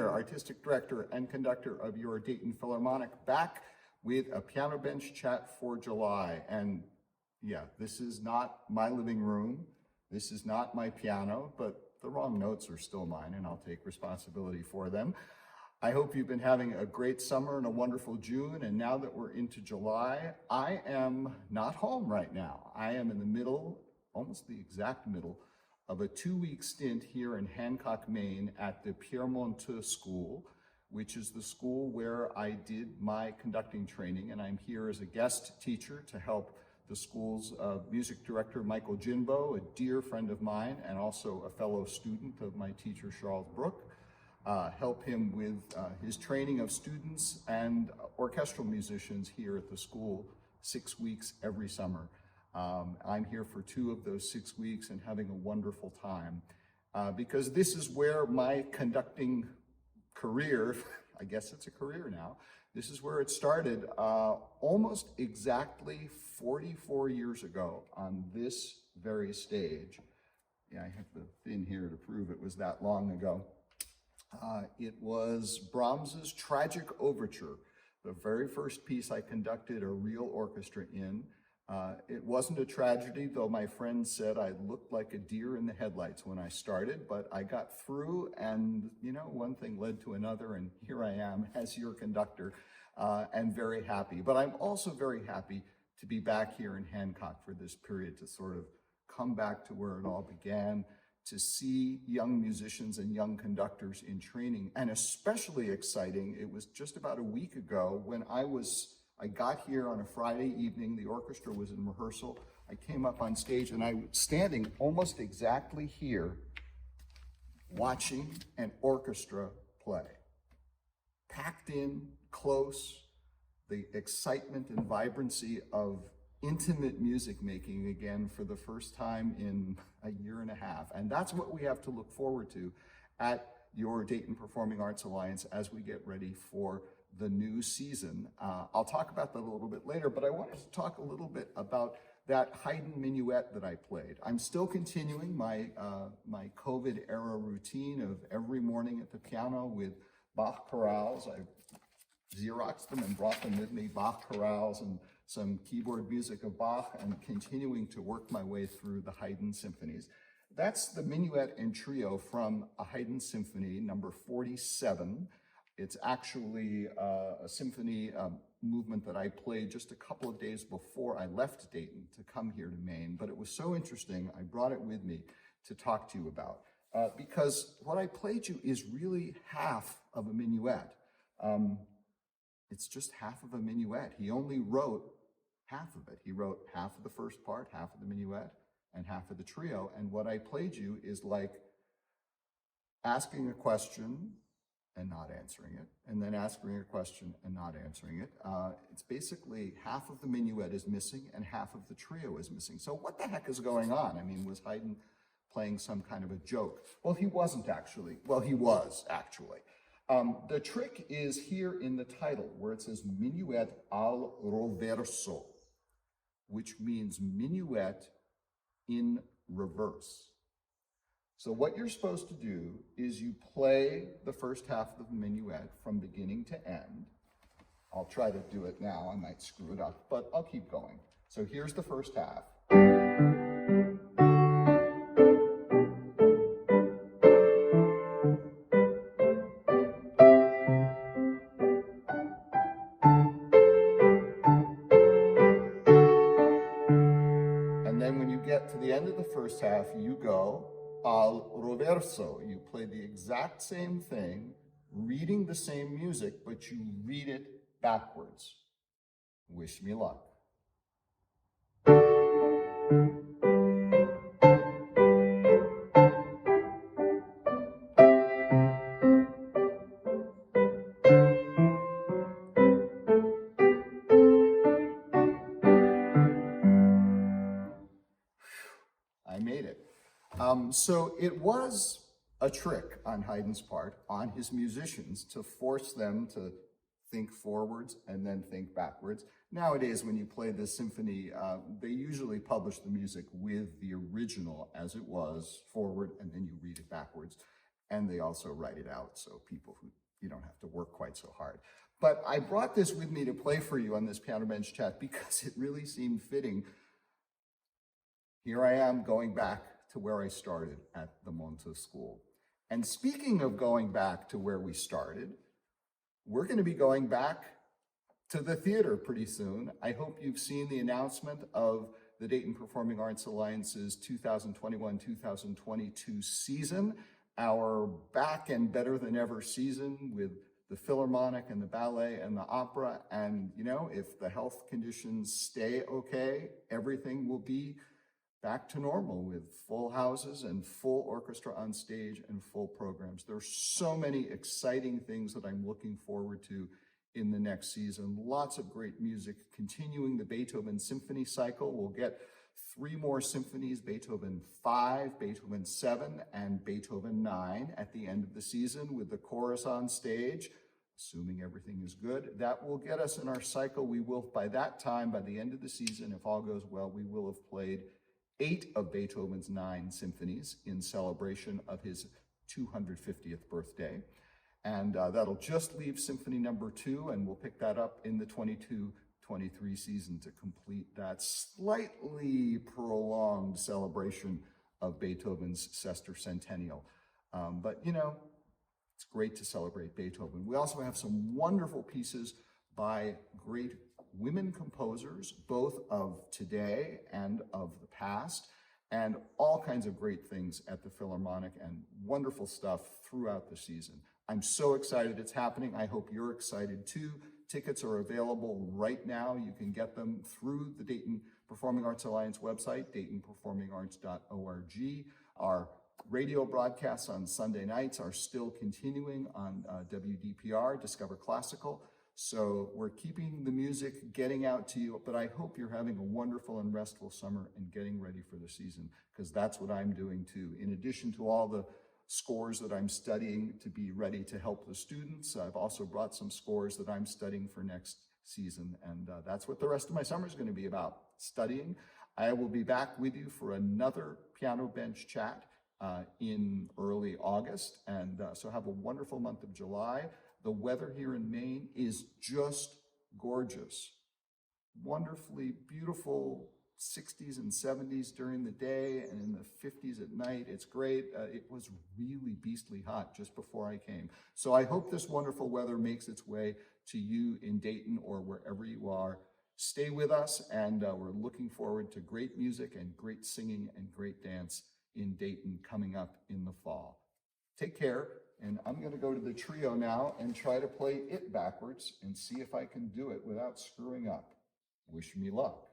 here, Artistic Director and Conductor of your Dayton Philharmonic, back with a piano bench chat for July. And yeah, this is not my living room. This is not my piano, but the wrong notes are still mine, and I'll take responsibility for them. I hope you've been having a great summer and a wonderful June, and now that we're into July, I am not home right now. I am in the middle, almost the exact middle, of a 2-week stint here in Hancock, Maine at the Pierre Monteux School, which is the school where I did my conducting training, and I'm here as a guest teacher to help the school's music director, Michael Jinbo, a dear friend of mine, and also a fellow student of my teacher, Charles Brook, help him with his training of students and orchestral musicians here at the school 6 weeks every summer. I'm here for 2 of those 6 weeks and having a wonderful time because this is where my conducting career, I guess it's a career now, this is where it started almost exactly 44 years ago on this very stage. Yeah, I have the thing here to prove it was that long ago. It was Brahms's Tragic Overture, the very first piece I conducted a real orchestra in. It wasn't a tragedy, though my friends said I looked like a deer in the headlights when I started, but I got through, and you know, one thing led to another, and here I am as your conductor, and very happy. But I'm also very happy to be back here in Hancock for this period, to sort of come back to where it all began, to see young musicians and young conductors in training. And especially exciting, it was just about a week ago when I got here on a Friday evening, the orchestra was in rehearsal. I came up on stage and I was standing almost exactly here watching an orchestra play. Packed in, close, the excitement and vibrancy of intimate music making again for the first time in a year and a half. And that's what we have to look forward to at your Dayton Performing Arts Alliance as we get ready for the new season. I'll talk about that a little bit later, but I wanted to talk a little bit about that Haydn Minuet that I played. I'm still continuing my COVID era routine of every morning at the piano with Bach chorales. I Xeroxed them and brought them with me, Bach chorales and some keyboard music of Bach, and continuing to work my way through the Haydn symphonies. That's the Minuet and Trio from a Haydn Symphony, number 47. It's actually a symphony movement that I played just a couple of days before I left Dayton to come here to Maine, but it was so interesting, I brought it with me to talk to you about. Because what I played you is really half of a minuet. It's just half of a minuet. He only wrote half of it. He wrote half of the first part, half of the minuet, and half of the trio. And what I played you is like asking a question and not answering it, and then asking a question and not answering it. It's basically half of the minuet is missing and half of the trio is missing. So what the heck is going on? I mean, was Haydn playing some kind of a joke? Well, he wasn't actually. Well, he was actually. The trick is here in the title where it says Minuet al Roverso, which means minuet in reverse. So what you're supposed to do is you play the first half of the minuet from beginning to end. I'll try to do it now. I might screw it up, but I'll keep going. So here's the first half. To the end of the first half, you go al roverso. You play the exact same thing, reading the same music, but you read it backwards. Wish me luck. I made it. So it was a trick on Haydn's part, on his musicians, to force them to think forwards and then think backwards. Nowadays, when you play this symphony, they usually publish the music with the original as it was forward, and then you read it backwards. And they also write it out, so people who, you don't have to work quite so hard. But I brought this with me to play for you on this piano bench chat because it really seemed fitting. Here I am going back to where I started at the Monteux School. And speaking of going back to where we started, we're going to be going back to the theater pretty soon. I hope you've seen the announcement of the Dayton Performing Arts Alliance's 2021-2022 season, our back and better than ever season with the Philharmonic and the ballet and the opera. And, you know, if the health conditions stay okay, everything will be back to normal with full houses and full orchestra on stage and full programs. There's so many exciting things that I'm looking forward to in the next season. Lots of great music, continuing the Beethoven Symphony cycle. We'll get 3 more symphonies, Beethoven 5, Beethoven 7, and Beethoven 9 at the end of the season with the chorus on stage, assuming everything is good. That will get us in our cycle. We will, by that time, by the end of the season, if all goes well, we will have played 8 of Beethoven's 9 symphonies in celebration of his 250th birthday. And that'll just leave Symphony number 2, and we'll pick that up in the 22-23 season to complete that slightly prolonged celebration of Beethoven's sesquicentennial. But, you know, it's great to celebrate Beethoven. We also have some wonderful pieces by great women composers, both of today and of the past, and all kinds of great things at the Philharmonic and wonderful stuff throughout the season. I'm so excited it's happening. I hope you're excited too. Tickets are available right now. You can get them through the Dayton Performing Arts Alliance website, daytonperformingarts.org. Our radio broadcasts on Sunday nights are still continuing on WDPR, Discover Classical. So we're keeping the music getting out to you, but I hope you're having a wonderful and restful summer and getting ready for the season, because that's what I'm doing too. In addition to all the scores that I'm studying to be ready to help the students, I've also brought some scores that I'm studying for next season, and that's what the rest of my summer is going to be about, studying. I will be back with you for another piano bench chat in early August, and so have a wonderful month of July. The weather here in Maine is just gorgeous. Wonderfully beautiful 60s and 70s during the day and in the 50s at night. It's great. It was really beastly hot just before I came. So I hope this wonderful weather makes its way to you in Dayton or wherever you are. Stay with us, and we're looking forward to great music and great singing and great dance in Dayton coming up in the fall. Take care. And I'm going to go to the trio now and try to play it backwards and see if I can do it without screwing up. Wish me luck.